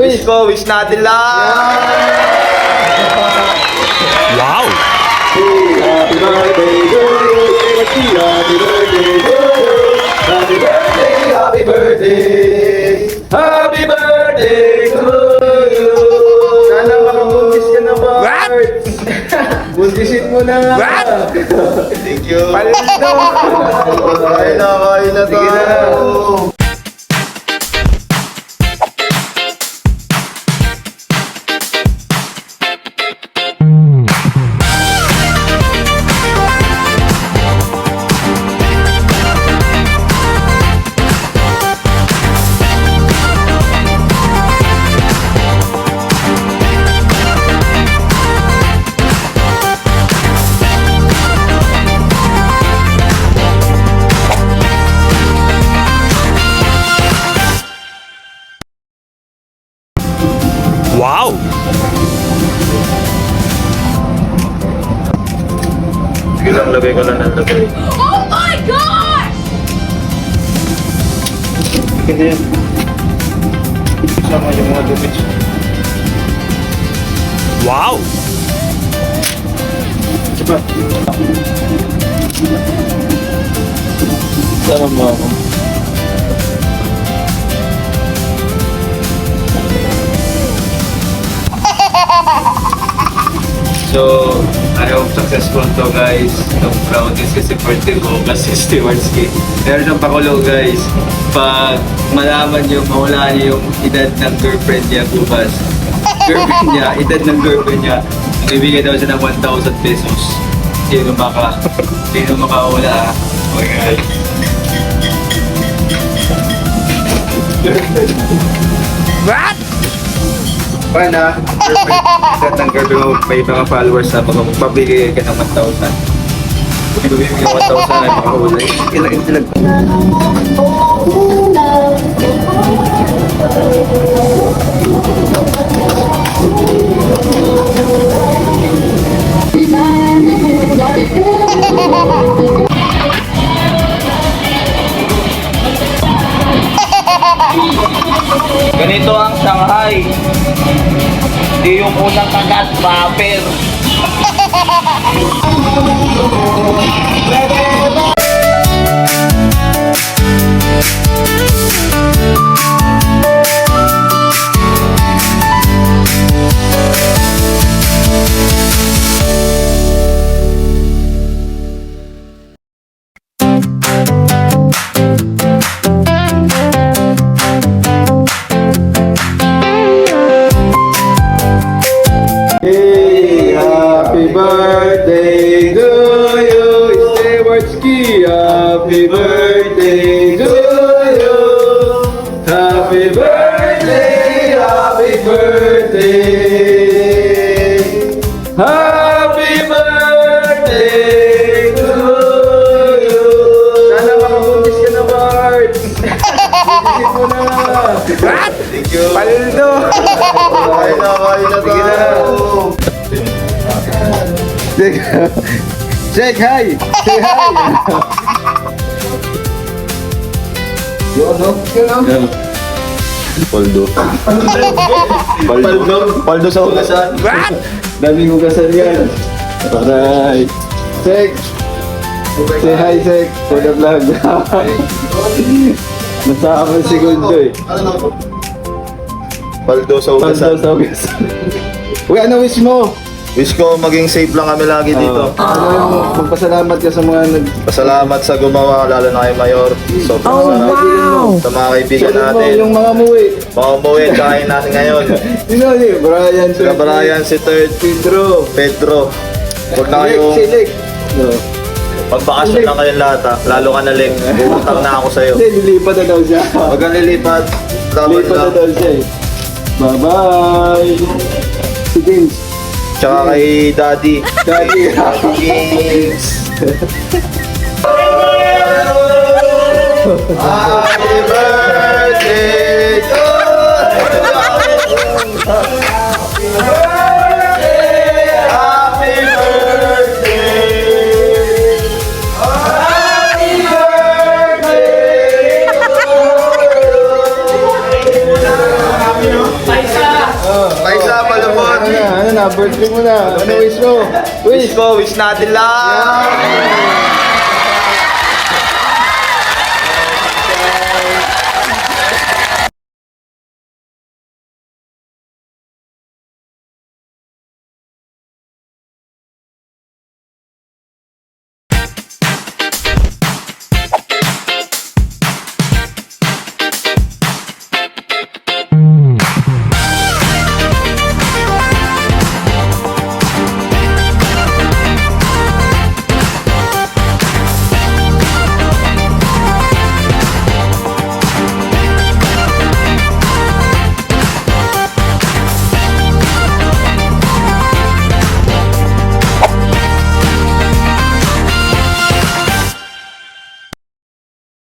wish ko, wish natin lang. Wow! Happy birthday to you. Happy birthday to you. Happy birthday, happy birthday. Happy birthday to you. Sana makabuntis ka na, Bart. Buntisin mo na. Thank you. Palis na. Kain na to. Sige na. Wow! Sige lang, lagay ko lang ng lagay. Oh my God! Hindi yan. Sama yung mga damage. Wow! Diba? Sama mo ako. So, I hope successful to guys. Itong brownies kasi birthday ko kasi Steward's Cake. Meron siyang pakulo guys. Pag malaman niyo, mawala niyo yung edad ng girlfriend niya bukas. Girlfriend niya, edad ng girlfriend niya. Bibigay daw siya ng 1,000 pesos. Sino makaula? Oh my God. What? Paano? Girlfriend ng girlfriend mo, may mga followers na magpapabigay ka ng 1,000. Kung bibigay ng 1,000 ay makahula. Ilag. Ganito ang Shanghai. Hindi yung unang kagat, vapor. Hey, happy birthday to you, Stewardski. Happy birthday to you. Happy birthday, happy birthday. Happy birthday to you. Sana makabuntis ka na, Bart. Buntisin mo na. Thank you. Paldo. Kain na to. Sige na. Say hi! Say hi! Paldo sa hugasan. What? Daming hugasan yan. Alright. Sek! Say hi, Sek! For the vlog. Nasama ang segundo eh. Paldo sa Paldo ugasan. sa hugasan. Uy, ano wish mo? Wish ko maging safe lang kami lagi dito. Magpasalamat ka sa mga Pasalamat sa gumawa, lalo na kay Mayor. Sobrang sarap. Sa mga kaibigan natin. Yung mga muwi. Mga umuwi, kain natin ngayon. Sino ni? Brian. Sila Brian, si Third, Pedro. Huwag na kayong Silik. No. magbakasyon lang kayong lahat ha. Lalo ka na Leng. Bumutang na ako sa'yo. Hindi, lilipat na daw siya. Huwag kang lilipat. Dapat Lilipat na lang. daw siya eh. Bye-bye. Si James. Tsaka kay Daddy. Daddy. Kings. Happy birthday to you. Happy birthday. Happy birthday. Happy birthday to you. na, birthday mo na. Ano wish mo? Wish ko, wish natin lang.